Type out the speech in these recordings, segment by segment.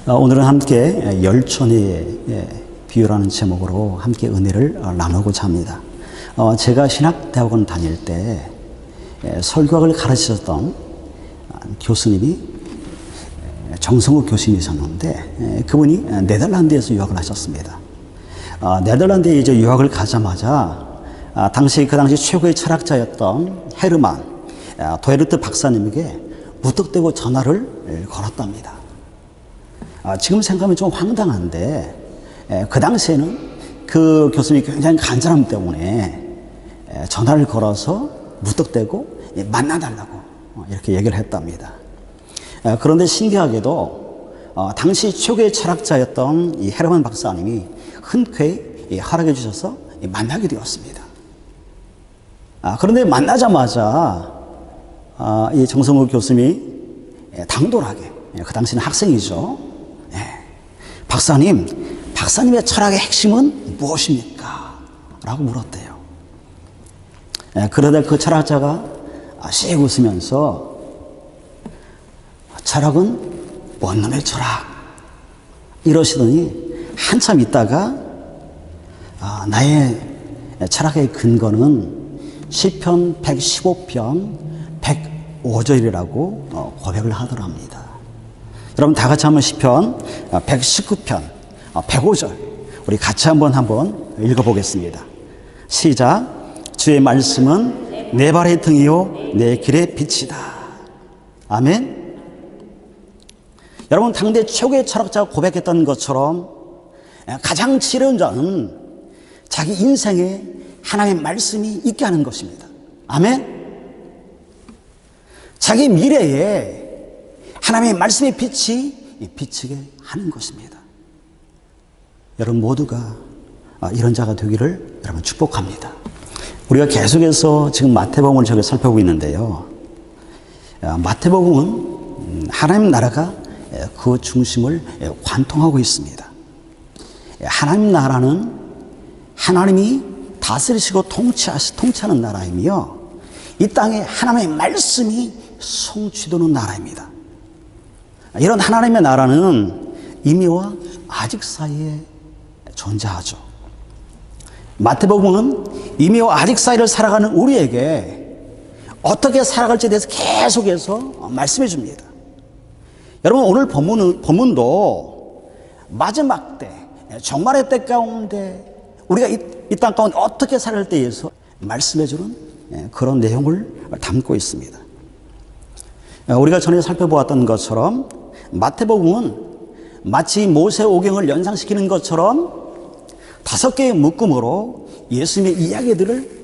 오늘은 함께 열천의 비유라는 제목으로 함께 은혜를 나누고자 합니다. 제가 신학대학원 다닐 때 설교학을 가르치셨던 교수님이 정성욱 교수님이셨는데 그분이 네덜란드에서 유학을 하셨습니다. 네덜란드에 이제 유학을 가자마자 그 당시 최고의 철학자였던 헤르만 도에르트 박사님에게 무턱대고 전화를 걸었답니다. 지금 생각하면 좀 황당한데 그 당시에는 그 교수님이 굉장히 간절함 때문에 전화를 걸어서 무턱대고 만나달라고 이렇게 얘기를 했답니다. 그런데 신기하게도 당시 최고의 철학자였던 이 헤르만 박사님이 흔쾌히 허락해 주셔서 만나게 되었습니다. 그런데 만나자마자 이 정성욱 교수님이 당돌하게, 그 당시는 학생이죠. 박사님의 철학의 핵심은 무엇입니까? 라고 물었대요. 그러다 그 철학자가 씩 웃으면서 철학은 원놈의 철학 이러시더니 한참 있다가 나의 철학의 근거는 시편 115편 105절이라고 고백을 하더랍니다. 여러분 다 같이 한번 시편 119편 105절 우리 같이 한번 읽어보겠습니다. 시작. 주의 말씀은 내 발의 등이요 내 길의 빛이다. 아멘. 여러분 당대 최고의 철학자가 고백했던 것처럼 가장 지혜로운 자는 자기 인생에 하나님의 말씀이 있게 하는 것입니다. 아멘. 자기 미래에 하나님의 말씀의 빛이 비치게 하는 것입니다. 여러분 모두가 이런 자가 되기를 여러분 축복합니다. 우리가 계속해서 지금 마태복음을 저기 살펴보고 있는데요. 마태복음은 하나님 나라가 그 중심을 관통하고 있습니다. 하나님 나라는 하나님이 다스리시고 통치하는 나라이며 이 땅에 하나님의 말씀이 성취되는 나라입니다. 이런 하나님의 나라는 이미와 아직 사이에 존재하죠. 마태복음은 이미와 아직 사이를 살아가는 우리에게 어떻게 살아갈지에 대해서 계속해서 말씀해 줍니다. 여러분 오늘 본문도 마지막 때, 종말의 때 가운데 우리가 이 땅 가운데 어떻게 살아갈 때에서 말씀해 주는 그런 내용을 담고 있습니다. 우리가 전에 살펴보았던 것처럼 마태복음은 마치 모세오경을 연상시키는 것처럼 5개의 묶음으로 예수님의 이야기들을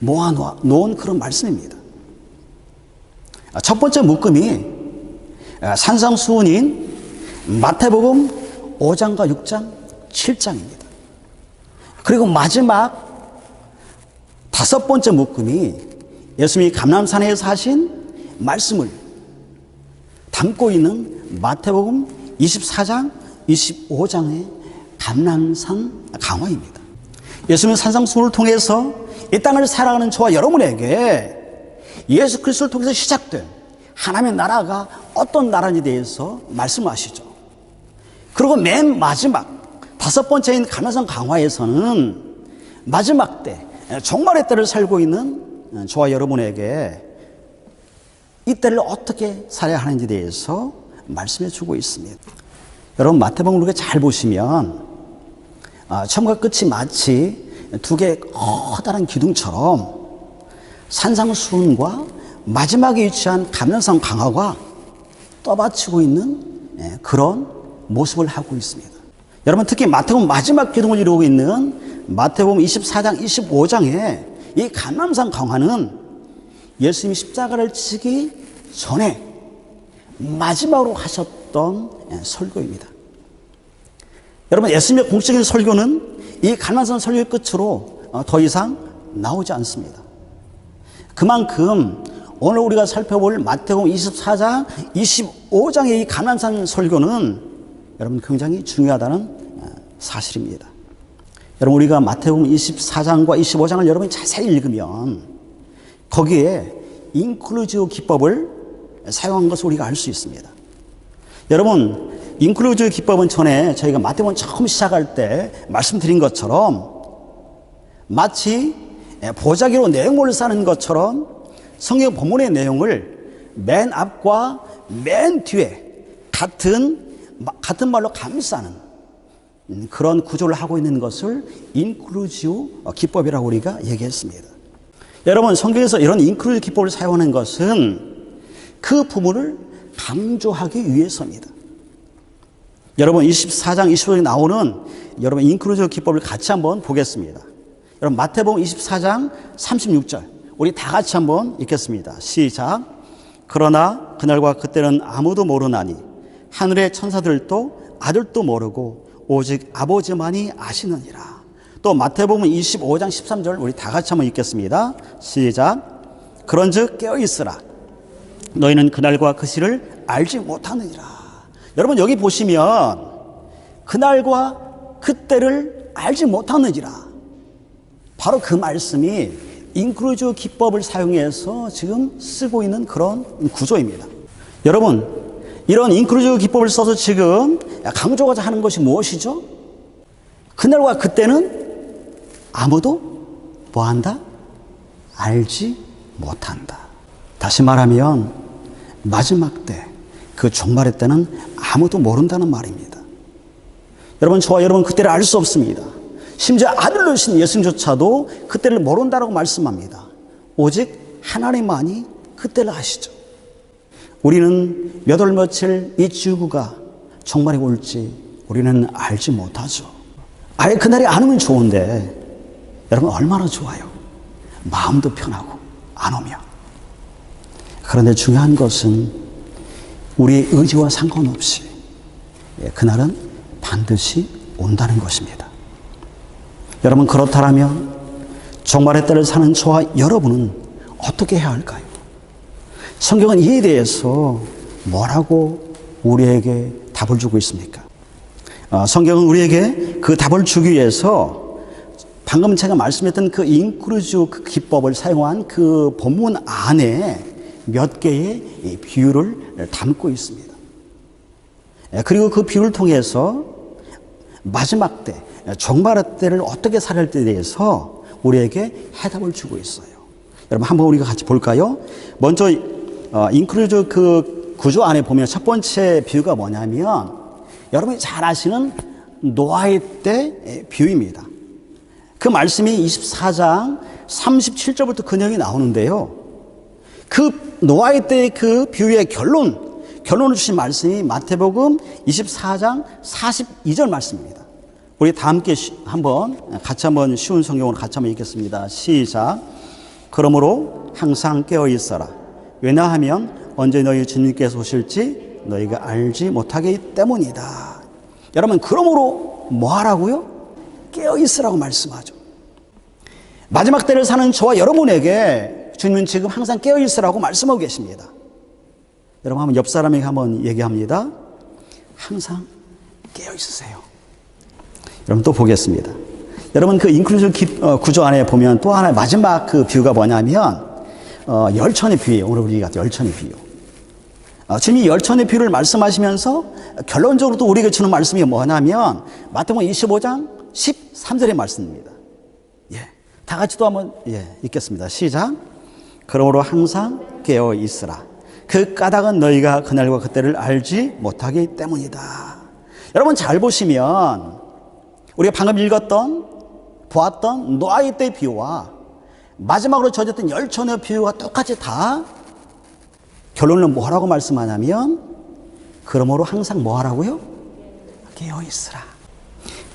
모아놓은 그런 말씀입니다. 첫 번째 묶음이 산상수훈인 마태복음 5장과 6장, 7장입니다. 그리고 마지막 5번째 묶음이 예수님이 감람산에서 하신 말씀을 담고 있는 마태복음 24장, 25장의 감람산 강화입니다. 예수님은 산상수훈을 통해서 이 땅을 살아가는 저와 여러분에게 예수 그리스도를 통해서 시작된 하나님의 나라가 어떤 나라인지에 대해서 말씀하시죠. 그리고 맨 마지막 5번째인 감람산 강화에서는 마지막 때, 종말의 때를 살고 있는 저와 여러분에게 이 때를 어떻게 살아야 하는지에 대해서 말씀해 주고 있습니다. 여러분 마태복음을 이렇게 잘 보시면 처음과 끝이 마치 두 개의 커다란 기둥처럼 산상수훈과 마지막에 위치한 감람산 강화가 떠받치고 있는 그런 모습을 하고 있습니다. 여러분 특히 마태복음 마지막 기둥을 이루고 있는 마태복음 24장, 25장에 이 감람산 강화는 예수님이 십자가를 지기 전에 마지막으로 하셨던 설교입니다. 여러분 예수님의 공식적인 설교는 이 감람산 설교의 끝으로 더 이상 나오지 않습니다. 그만큼 오늘 우리가 살펴볼 마태복음 24장, 25장의 이 감람산 설교는 여러분 굉장히 중요하다는 사실입니다. 여러분 우리가 마태복음 24장과 25장을 여러분이 자세히 읽으면 거기에 인클루지오 기법을 사용한 것을 우리가 알 수 있습니다. 여러분 인클루지브 기법은 전에 저희가 마태복음 처음 시작할 때 말씀드린 것처럼 마치 보자기로 내용을 싸는 것처럼 성경 본문의 내용을 맨 앞과 맨 뒤에 같은 말로 감싸는 그런 구조를 하고 있는 것을 인클루지브 기법이라고 우리가 얘기했습니다. 여러분, 성경에서 이런 인클루지브 기법을 사용하는 것은 그 부분을 강조하기 위해서입니다. 여러분, 24장 25절에 나오는 여러분 인클루지브 기법을 같이 한번 보겠습니다. 여러분, 마태복음 24장 36절 우리 다 같이 한번 읽겠습니다. 시작. 그러나 그날과 그때는 아무도 모르나니 하늘의 천사들도 아들도 모르고 오직 아버지만이 아시느니라. 또 마태복음 25장 13절 우리 다 같이 한번 읽겠습니다. 시작. 그런즉 깨어있으라. 너희는 그날과 그 시를 알지 못하느니라. 여러분, 여기 보시면 그날과 그때를 알지 못하느니라. 바로 그 말씀이 인클루지브 기법을 사용해서 지금 쓰고 있는 그런 구조입니다. 여러분, 이런 인클루지브 기법을 써서 지금 강조하고자 하는 것이 무엇이죠? 그날과 그때는 아무도 뭐한다? 알지 못한다. 다시 말하면 마지막 때, 그 종말의 때는 아무도 모른다는 말입니다. 여러분, 저와 여러분 그때를 알 수 없습니다. 심지어 아들로 오신 예수님조차도 그때를 모른다라고 말씀합니다. 오직 하나님만이 그때를 아시죠. 우리는 몇 월 며칠 이 지구가 종말이 올지 우리는 알지 못하죠. 아예 그날이 안 오면 좋은데 여러분, 얼마나 좋아요. 마음도 편하고 안 오면. 그런데 중요한 것은 우리의 의지와 상관없이 그날은 반드시 온다는 것입니다. 여러분, 그렇다면 종말의 때를 사는 저와 여러분은 어떻게 해야 할까요? 성경은 이에 대해서 뭐라고 우리에게 답을 주고 있습니까? 성경은 우리에게 그 답을 주기 위해서 방금 제가 말씀했던 그 인클루지브 그 기법을 사용한 그 본문 안에 몇 개의 비유를 담고 있습니다. 그리고 그 비유를 통해서 마지막 때, 종말의 때를 어떻게 살할 때에 대해서 우리에게 해답을 주고 있어요. 여러분, 한번 우리가 같이 볼까요? 먼저 인클루지브 그 구조 안에 보면 첫 번째 비유가 뭐냐면 여러분이 잘 아시는 노아의 때 비유입니다. 그 말씀이 24장 37절부터 그 내용이 나오는데요. 그 노아의 때의 그 비유의 결론을 주신 말씀이 마태복음 24장 42절 말씀입니다. 우리 다 함께 같이 한번 쉬운 성경으로 같이 한번 읽겠습니다. 시작. 그러므로 항상 깨어 있어라. 왜냐하면 언제 너희 주님께서 오실지 너희가 알지 못하기 때문이다. 여러분, 그러므로 뭐 하라고요? 깨어 있으라고 말씀하죠. 마지막 때를 사는 저와 여러분에게 주님은 지금 항상 깨어 있으라고 말씀하고 계십니다. 여러분, 한번 옆 사람에게 한번 얘기합니다. 항상 깨어 있으세요. 여러분, 또 보겠습니다. 여러분, 그 인클루지브 구조 안에 보면 또 하나의 마지막 그 비유가 뭐냐면 열천의 비유예요. 오늘 우리가 열천의 비유. 지금 이 열천의 비유를 말씀하시면서 결론적으로 또 우리에게 주는 말씀이 뭐냐면 마태복음 25장 13절의 말씀입니다. 다 같이 또 한번 읽겠습니다. 시작. 그러므로 항상 깨어 있으라. 그 까닭은 너희가 그날과 그때를 알지 못하기 때문이다. 여러분, 잘 보시면 우리가 방금 보았던 노아의 때의 비유와 마지막으로 젖었던 열천의 비유가 똑같이 다 결론은 뭐라고 말씀하냐면 그러므로 항상 뭐 하라고요? 깨어있으라.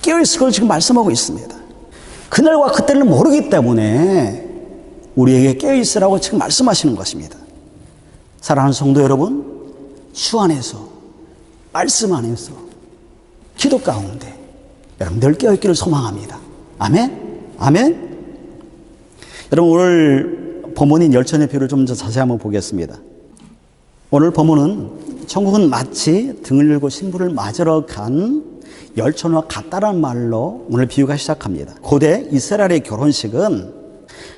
깨어있을 걸 지금 말씀하고 있습니다. 그날과 그때를 모르기 때문에 우리에게 깨어있으라고 지금 말씀하시는 것입니다. 사랑하는 성도 여러분, 주 안에서, 말씀 안에서, 기도 가운데 여러분 늘 깨어있기를 소망합니다. 아멘? 아멘? 여러분, 오늘 본문인 열천의 비유를 좀 더 자세히 한번 보겠습니다. 오늘 본문은 천국은 마치 등을 들고 신부를 맞으러 간 열천과 같다라는 말로 오늘 비유가 시작합니다. 고대 이스라엘의 결혼식은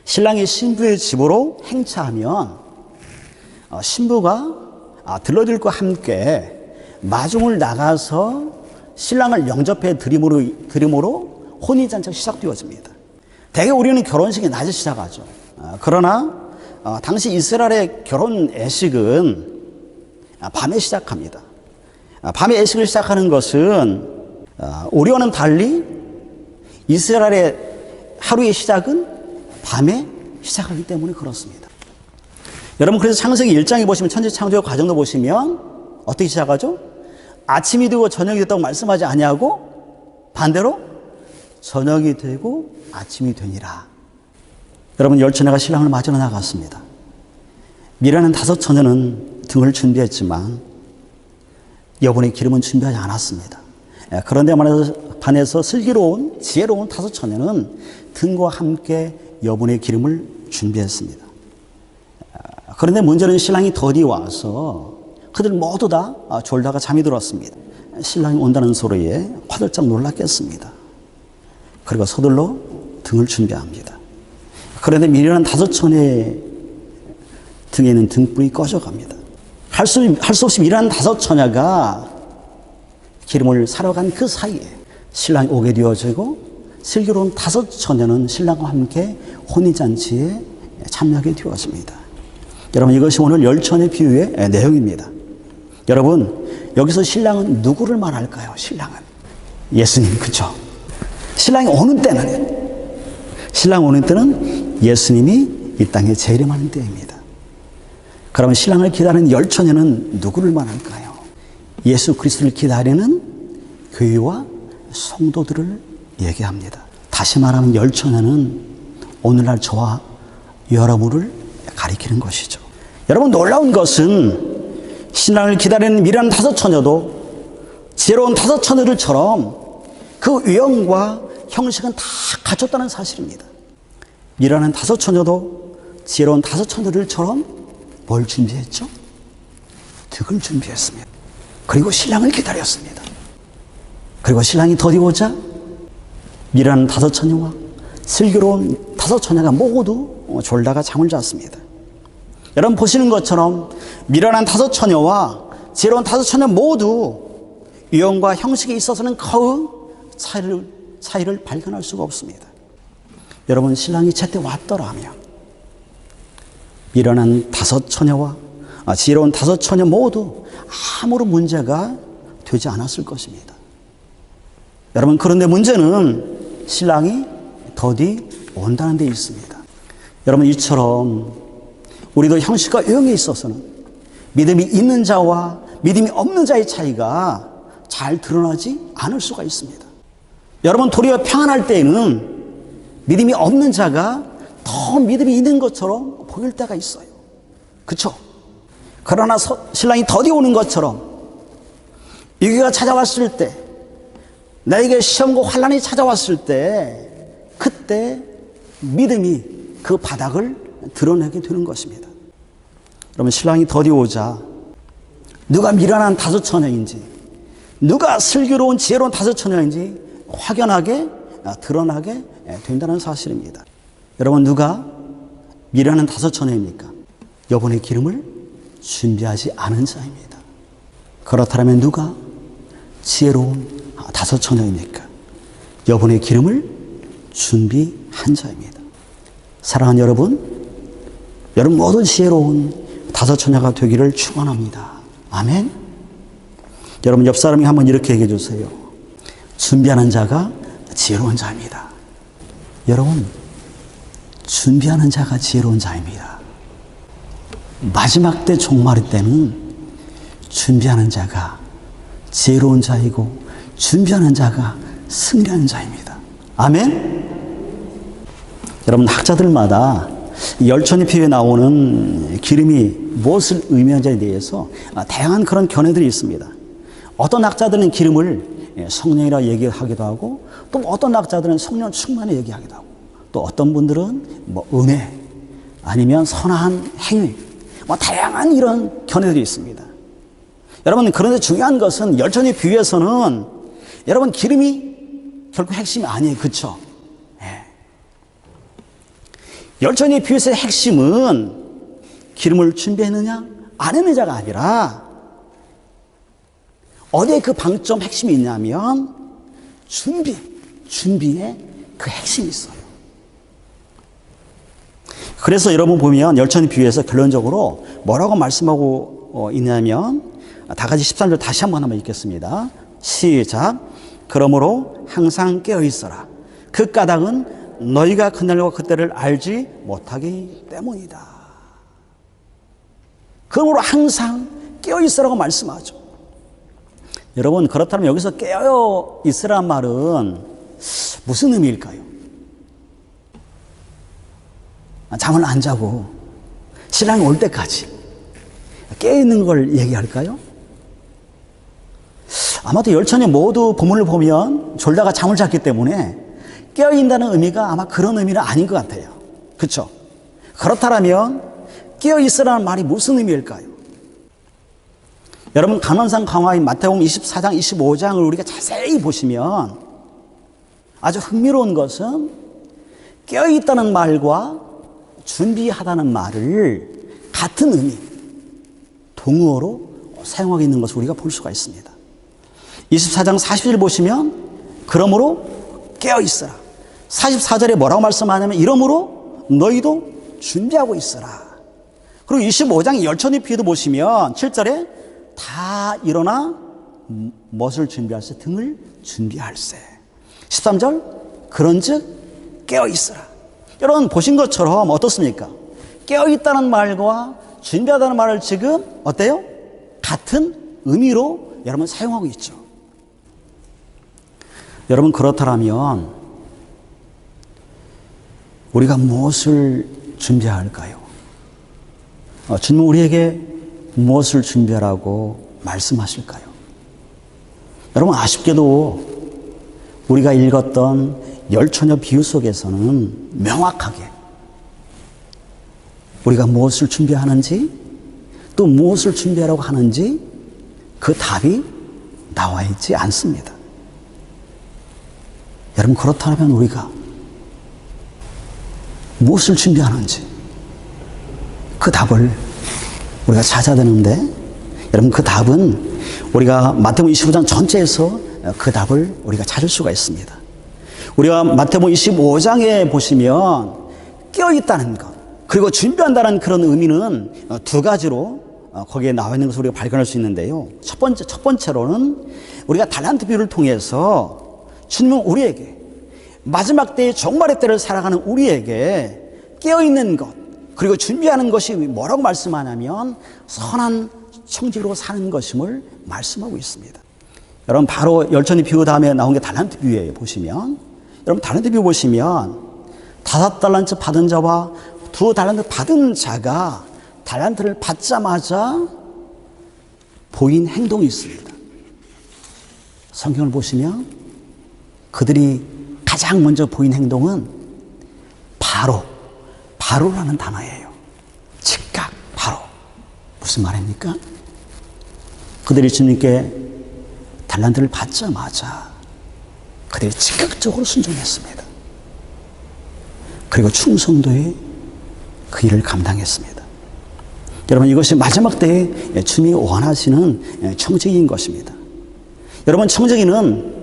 신랑이 신부의 집으로 행차하면 신부가 들러들과 함께 마중을 나가서 신랑을 영접해 드림으로 혼인잔치가 시작되어집니다. 대개 우리는 결혼식이 낮에 시작하죠. 그러나 당시 이스라엘의 결혼 예식은 밤에 시작합니다. 밤에 예식을 시작하는 것은 우리와는 달리 이스라엘의 하루의 시작은 밤에 시작하기 때문에 그렇습니다. 여러분, 그래서 창세기 1장에 보시면 천지 창조의 과정도 보시면 어떻게 시작하죠? 아침이 되고 저녁이 됐다고 말씀하지 아니하고 반대로 저녁이 되고 아침이 되니라. 여러분, 열 처녀가 신랑을 맞으러 나갔습니다. 미라는 5 처녀는 등을 준비했지만 여분의 기름은 준비하지 않았습니다. 그런데 반해서 슬기로운 지혜로운 5 처녀는 등과 함께 여분의 기름을 준비했습니다. 그런데 문제는 신랑이 더디 와서 그들 모두 다 졸다가 잠이 들었습니다. 신랑이 온다는 소리에 화들짝 놀랐겠습니다. 그리고 서둘러 등을 준비합니다. 그런데 미련한 5 처녀의 등에 있는 등불이 꺼져갑니다. 할 수 없이 미련한 5 처녀가 기름을 사러 간 그 사이에 신랑이 오게 되어지고 슬기로운 5 처녀는 신랑과 함께 혼인잔치에 참여하게 되었습니다. 여러분, 이것이 오늘 열 처녀 비유의 내용입니다. 여러분, 여기서 신랑은 누구를 말할까요? 신랑은 예수님, 그렇죠? 신랑 오는 때는 예수님이 이 땅에 재림하는 때입니다. 그러면 신랑을 기다리는 열 처녀는 누구를 말할까요? 예수 그리스도를 기다리는 교회와 성도들을 얘기합니다. 다시 말하면 열 처녀는 오늘날 저와 여러분을 가리키는 것이죠. 여러분, 놀라운 것은 신랑을 기다리는 미련한 5 처녀도 지혜로운 5 처녀들처럼 그 외형과 형식은 다 갖췄다는 사실입니다. 미련한 5 처녀도 지혜로운 5 처녀들처럼 뭘 준비했죠? 득을 준비했습니다. 그리고 신랑을 기다렸습니다. 그리고 신랑이 더디오자 미련한 5 처녀와 슬기로운 5 처녀가 모두 졸다가 잠을 잤습니다. 여러분, 보시는 것처럼 미련한 5 처녀와 지혜로운 5 처녀 모두 유형과 형식에 있어서는 거의 차이를 발견할 수가 없습니다. 여러분, 신랑이 제때 왔더라면 미련한 5 처녀와 지혜로운 5 처녀 모두 아무런 문제가 되지 않았을 것입니다. 여러분, 그런데 문제는 신랑이 더디 온다는 데 있습니다. 여러분, 이처럼 우리도 형식과 유형에 있어서는 믿음이 있는 자와 믿음이 없는 자의 차이가 잘 드러나지 않을 수가 있습니다. 여러분, 도리어 평안할 때에는 믿음이 없는 자가 더 믿음이 있는 것처럼 보일 때가 있어요. 그렇죠? 그러나 신랑이 더디 오는 것처럼 위기가 찾아왔을 때, 나에게 시험과 환난이 찾아왔을 때, 그때 믿음이 그 바닥을 드러내게 되는 것입니다. 여러분, 신랑이 더디 오자 누가 미련한 5 처녀인지, 누가 슬기로운 지혜로운 5 처녀인지 확연하게 드러나게 된다는 사실입니다. 여러분, 누가 미련한 5 처녀입니까? 여분의 기름을 준비하지 않은 자입니다. 그렇다면 누가 지혜로운 5 처녀입니까? 여분의 기름을 준비한 자입니다. 사랑하는 여러분 모두 지혜로운 5 처녀가 되기를 축원합니다. 아멘. 여러분, 옆 사람이 한번 이렇게 얘기해 주세요. 준비하는 자가 지혜로운 자입니다. 여러분, 준비하는 자가 지혜로운 자입니다. 마지막 때 종말의 때는 준비하는 자가 지혜로운 자이고 준비하는 자가 승리하는 자입니다. 아멘. 여러분, 학자들마다 열 처녀 비유에 나오는 기름이 무엇을 의미하는지에 대해서 다양한 그런 견해들이 있습니다. 어떤 학자들은 기름을 성령이라 얘기하기도 하고, 또 어떤 학자들은 성령 충만을 얘기하기도 하고, 또 어떤 분들은 은혜 아니면 선한 행위, 다양한 이런 견해들이 있습니다. 여러분, 그런데 중요한 것은 열 처녀 비유에서는 여러분, 기름이 결국 핵심이 아니에요. 그렇죠? 열 처녀 비유에서의 핵심은 기름을 준비했느냐 안 했느냐가 아니라 어디에 그 방점 핵심이 있냐면 준비에 그 핵심이 있어요. 그래서 여러분 보면 열천의 비유에서 결론적으로 뭐라고 말씀하고 있냐면 다 같이 13절 다시 한번 읽겠습니다. 시작. 그러므로 항상 깨어 있어라. 그 까닭은 너희가 그날과 그때를 알지 못하기 때문이다. 그러므로 항상 깨어 있으라고 말씀하죠. 여러분, 그렇다면 여기서 깨어 있으라는 말은 무슨 의미일까요? 잠을 안 자고 신랑이 올 때까지 깨어있는 걸 얘기할까요? 아마도 열천이 모두 본문을 보면 졸다가 잠을 잤기 때문에 깨어있다는 의미가 아마 그런 의미는 아닌 것 같아요. 그렇죠? 그렇다면 깨어있으라는 말이 무슨 의미일까요? 여러분, 감람산 강화인 마태복음 24장 25장을 우리가 자세히 보시면 아주 흥미로운 것은 깨어있다는 말과 준비하다는 말을 같은 의미, 동의어로 사용하고 있는 것을 우리가 볼 수가 있습니다. 24장 40절 보시면 그러므로 깨어있어라. 44절에 뭐라고 말씀하냐면 이러므로 너희도 준비하고 있어라. 그리고 25장 열천의 비유도 보시면 7절에 다 일어나 무엇을 준비할세? 등을 준비할세. 13절 그런즉 깨어있어라. 여러분 보신 것처럼 어떻습니까? 깨어있다는 말과 준비하다는 말을 지금 어때요? 같은 의미로 여러분 사용하고 있죠. 여러분 그렇다면 우리가 무엇을 준비해야 할까요? 주님은 우리에게 무엇을 준비하라고 말씀하실까요? 여러분 아쉽게도 우리가 읽었던 열처녀 비유 속에서는 명확하게 우리가 무엇을 준비하는지 또 무엇을 준비하라고 하는지 그 답이 나와 있지 않습니다. 여러분 그렇다면 우리가 무엇을 준비하는지 그 답을 우리가 찾아야 되는데 여러분 그 답은 우리가 마태복음 25장 전체에서 그 답을 우리가 찾을 수가 있습니다. 우리가 마태복음 25장에 보시면 깨어있다는 것 그리고 준비한다는 그런 의미는 두 가지로 거기에 나와 있는 것을 우리가 발견할 수 있는데요. 첫 번째로는 우리가 달란트 비유를 통해서 주님은 우리에게 마지막 때의 종말의 때를 살아가는 우리에게 깨어있는 것 그리고 준비하는 것이 뭐라고 말씀하냐면 선한 청지기로 사는 것임을 말씀하고 있습니다. 여러분 바로 열천의 비유 다음에 나온 게 달란트 비유예요. 보시면 여러분 달란트 비유 보시면 5달란트 받은 자와 2달란트 받은 자가 달란트를 받자마자 보인 행동이 있습니다. 성경을 보시면 그들이 가장 먼저 보인 행동은 바로라는 단어예요. 즉각 바로. 무슨 말입니까? 그들이 주님께 달란트를 받자마자 그들이 즉각적으로 순종했습니다. 그리고 충성도에 그 일을 감당했습니다. 여러분 이것이 마지막 때에 주님이 원하시는 청지기인 것입니다. 여러분 청지기는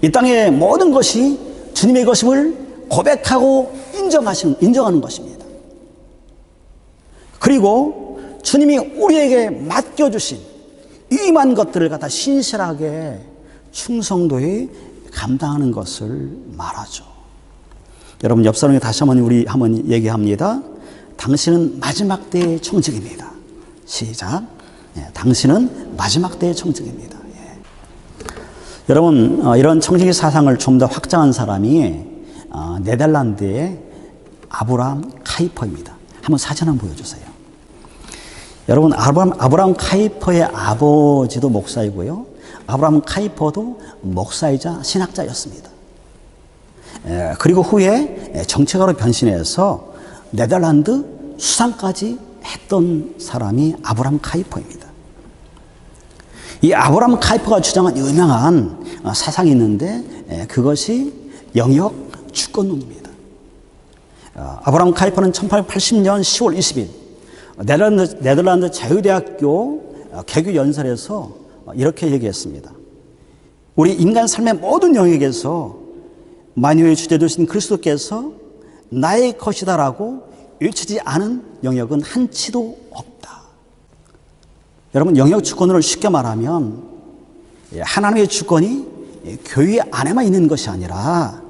이 땅의 모든 것이 주님의 것임을 고백하고 인정하는 것입니다. 그리고 주님이 우리에게 맡겨주신 위임한 것들을 갖다 신실하게 충성도에 감당하는 것을 말하죠. 여러분 옆 사람에게 다시 한번 얘기합니다. 당신은 마지막 때의 청직입니다. 시작. 당신은 마지막 때의 청직입니다. 여러분 이런 청지기 사상을 좀 더 확장한 사람이 네덜란드의 아브라함 카이퍼입니다. 한번 사진 한번 보여주세요. 여러분 아브라함 카이퍼의 아버지도 목사이고요. 아브라함 카이퍼도 목사이자 신학자였습니다. 그리고 후에 정치가로 변신해서 네덜란드 수상까지 했던 사람이 아브라함 카이퍼입니다. 이 아브라함 카이퍼가 주장한 유명한 사상이 있는데 그것이 영역 주권론입니다. 아브라함 카이퍼는 1880년 10월 20일 네덜란드 자유대학교 개교 연설에서 이렇게 얘기했습니다. 우리 인간 삶의 모든 영역에서 만유의 주제 되신 그리스도께서 나의 것이다라고 외치지 않은 영역은 한치도 없다. 여러분, 영역 주권을 쉽게 말하면 하나님의 주권이 교회 안에만 있는 것이 아니라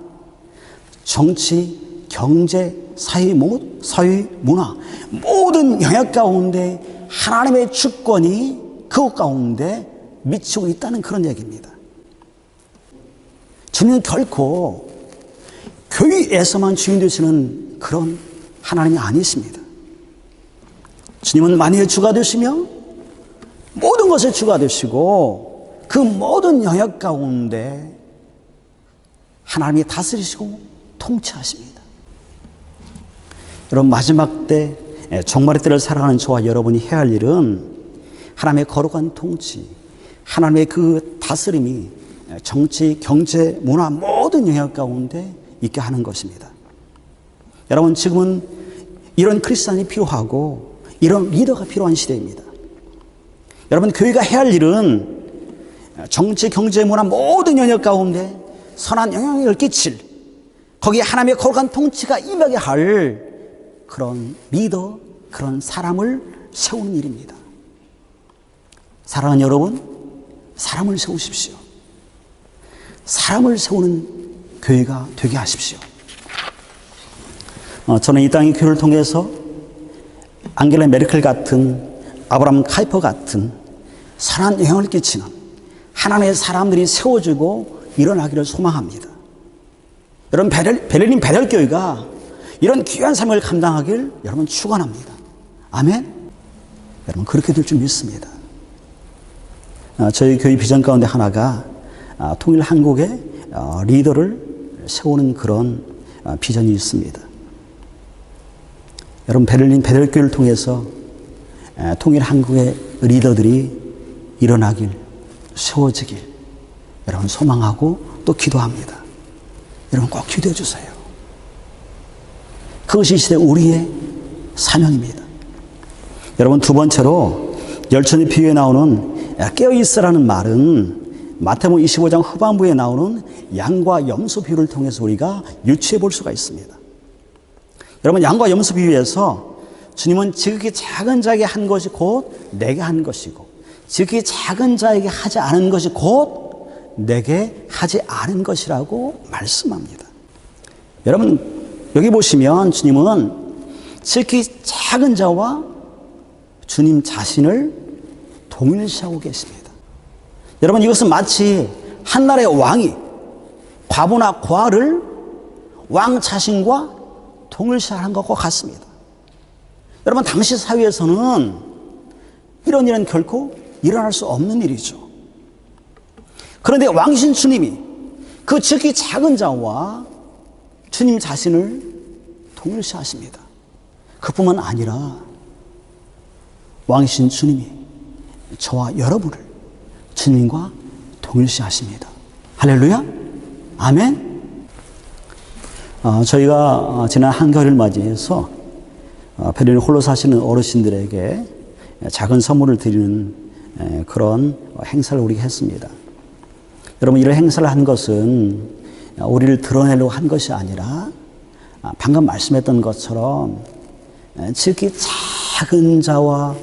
정치, 경제, 사회, 문화 모든 영역 가운데 하나님의 주권이 그것 가운데 미치고 있다는 그런 얘기입니다. 주님은 결코 교회에서만 주인 되시는 그런 하나님이 아니십니다. 주님은 만유의 주가 되시며 모든 것의 주가 되시고 그 모든 영역 가운데 하나님이 다스리시고 통치하십니다. 여러분, 마지막 때 종말의 때를 살아가는 저와 여러분이 해야 할 일은 하나님의 거룩한 통치, 하나님의 그 다스림이 정치, 경제, 문화 모든 영역 가운데 있게 하는 것입니다. 여러분, 지금은 이런 크리스찬이 필요하고 이런 리더가 필요한 시대입니다. 여러분, 교회가 해야 할 일은 정치, 경제, 문화 모든 영역 가운데 선한 영향력을 끼칠, 거기에 하나님의 거룩한 통치가 임하게 할 그런 리더, 그런 사람을 세우는 일입니다. 사랑하는 여러분, 사람을 세우십시오. 사람을 세우는 교회가 되게 하십시오. 저는 이 땅의 교회를 통해서 앙겔라 메르켈 같은, 아브라함 카이퍼 같은 선한 영향을 끼치는 하나님의 사람들이 세워지고 일어나기를 소망합니다. 여러분, 베를린 배달교회가 이런 귀한 삶을 감당하길 여러분 축원합니다. 아멘. 여러분, 그렇게 될 줄 믿습니다. 저희 교회 비전 가운데 하나가 통일 한국의 리더를 세우는 그런 비전이 있습니다. 여러분, 베를린 배달교회를 통해서 통일 한국의 리더들이 일어나길, 세워지길 여러분 소망하고 또 기도합니다. 여러분, 꼭 기도해 주세요. 그것이 이 시대 우리의 사명입니다. 여러분, 두 번째로 열천의 비유에 나오는 깨어있으라는 말은 마태복음 25장 후반부에 나오는 양과 염소 비유를 통해서 우리가 유추해 볼 수가 있습니다. 여러분, 양과 염소 비유에서 주님은 지극히 작은 자에게 한 것이 곧 내게 한 것이고 지극히 작은 자에게 하지 않은 것이 곧 내게 하지 않은 것이라고 말씀합니다. 여러분, 여기 보시면 주님은 지극히 작은 자와 주님 자신을 동일시하고 계십니다. 여러분, 이것은 마치 한 나라의 왕이 과부나 과를 왕 자신과 동일시하는 것과 같습니다. 여러분, 당시 사회에서는 이런 일은 결코 일어날 수 없는 일이죠. 그런데 왕이신 주님이 그 지극히 작은 자와 주님 자신을 동일시하십니다. 그뿐만 아니라 왕이신 주님이 저와 여러분을 주님과 동일시하십니다. 할렐루야, 아멘. 저희가 지난 한가위를 맞이해서 베를린 홀로 사시는 어르신들에게 작은 선물을 드리는 그런 행사를 우리가 했습니다. 여러분, 이런 행사를 한 것은 우리를 드러내려고 한 것이 아니라 방금 말씀했던 것처럼 지극히 작은 자와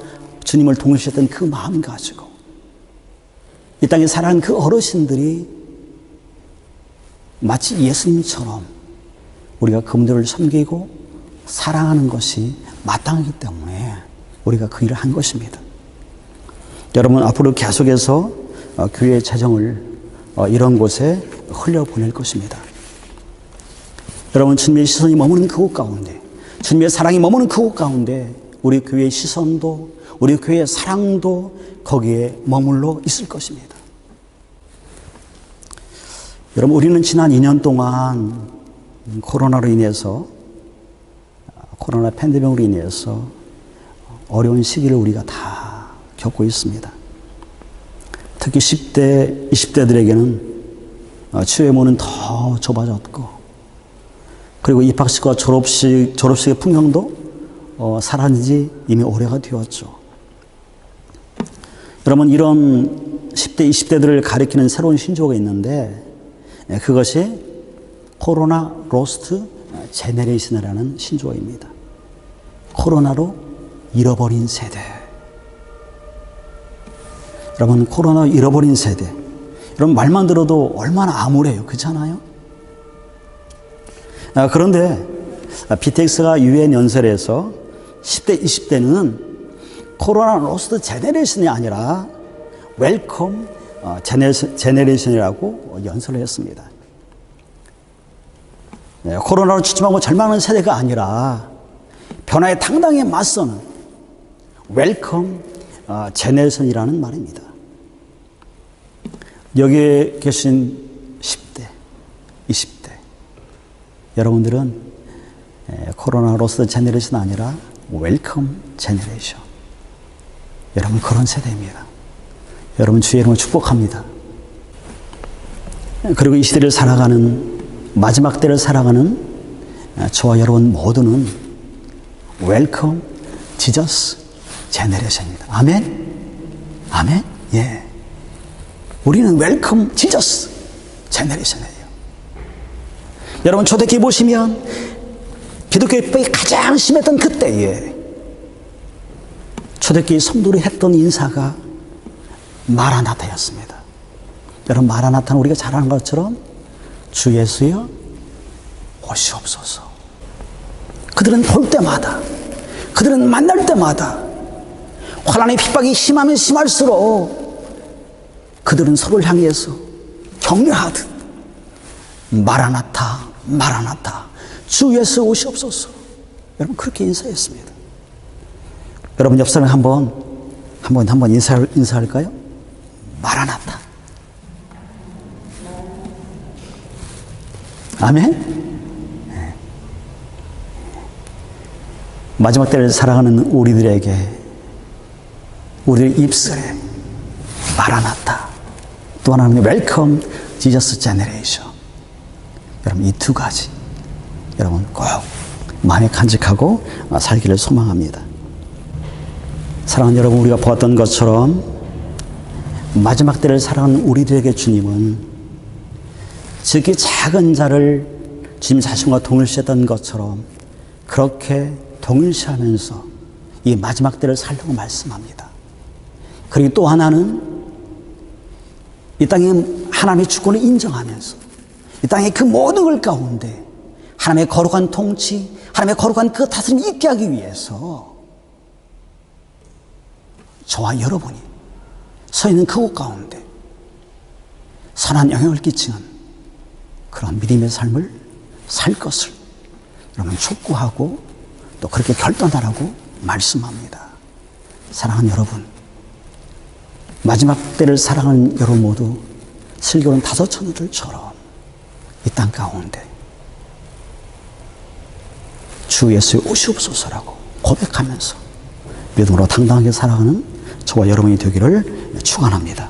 주님을 동일시했던 그 마음 가지고 이 땅에 살아가는 그 어르신들이 마치 예수님처럼 우리가 그분들을 섬기고 사랑하는 것이 마땅하기 때문에 우리가 그 일을 한 것입니다. 여러분, 앞으로 계속해서 교회의 재정을 이런 곳에 흘려보낼 것입니다. 여러분, 주님의 시선이 머무는 그곳 가운데, 주님의 사랑이 머무는 그곳 가운데 우리 교회의 시선도, 우리 교회의 사랑도 거기에 머물러 있을 것입니다. 여러분, 우리는 지난 2년 동안 코로나로 인해서, 코로나 팬데믹으로 인해서 어려운 시기를 우리가 다 겪고 있습니다. 특히 10대, 20대들에게는 치유의 문은 더 좁아졌고, 그리고 입학식과 졸업식의 풍경도 사라진 지 이미 오래가 되었죠. 여러분, 이런 10대, 20대들을 가리키는 새로운 신조어가 있는데 그것이 코로나 로스트 제네레이션이라는 신조어입니다. 코로나로 잃어버린 세대. 여러분, 코로나 잃어버린 세대. 여러분, 말만 들어도 얼마나 암울해요. 그렇지 않아요? 그런데 BTX가 유엔 연설에서 10대, 20대는 코로나 로스트 제네레이션이 아니라 웰컴 제네레이션이라고 연설을 했습니다. 코로나로 주춤하고 절망하는 세대가 아니라 변화에 당당히 맞서는 웰컴 제네레이션이라는 말입니다. 여기에 계신 10대, 20대 여러분들은 코로나 로스트 제네레이션 아니라 웰컴 제네레이션. 여러분 그런 세대입니다. 여러분 주의 이름으로 축복합니다. 그리고 이 시대를 살아가는 마지막 때를 살아가는 저와 여러분 모두는 웰컴 지저스 제네레이션입니다. 아멘? 아멘? 예. 우리는 웰컴 지저스 제네레이션이에요. 여러분 초대교회 보시면 기독교의 폐이 가장 심했던 그때에 초대교회 성도들이 했던 인사가 마라나타였습니다. 여러분 마라나타는 우리가 잘 아는 것처럼 주 예수여 오시옵소서. 그들은 볼 때마다, 그들은 만날 때마다 환난의 핍박이 심하면 심할수록 그들은 서로를 향해서 격려하듯 마라나타 마라나타 주 예수 오시옵소서. 여러분 그렇게 인사했습니다. 여러분 옆 사람에 한번 인사할까요? 마라나타. 아멘? 네. 마지막 때를 살아가는 우리들에게 우리의 입술에 마라나타 또 하나는 웰컴 지저스 제네레이션. 여러분 이 두 가지 여러분 꼭 마음에 간직하고 살기를 소망합니다. 사랑하는 여러분, 우리가 보았던 것처럼 마지막 때를 살아가는 우리들에게 주님은 지극히 작은 자를 주님 자신과 동일시했던 것처럼 그렇게 동일시하면서 이 마지막 때를 살려고 말씀합니다. 그리고 또 하나는 이 땅에 하나님의 주권을 인정하면서 이 땅의 그 모든 것 가운데 하나님의 거룩한 통치, 하나님의 거룩한 그 다스림이 있게 하기 위해서 저와 여러분이 서 있는 그곳 가운데 선한 영향을 끼치는 그런 믿음의 삶을 살 것을 여러분 촉구하고 또 그렇게 결단하라고 말씀합니다. 사랑하는 여러분, 마지막 때를 사랑하는 여러분 모두 슬기로운 다섯 처녀들처럼 이 땅 가운데 주 예수의 오시옵소서라고 고백하면서 믿음으로 당당하게 살아가는 저와 여러분이 되기를 축원합니다.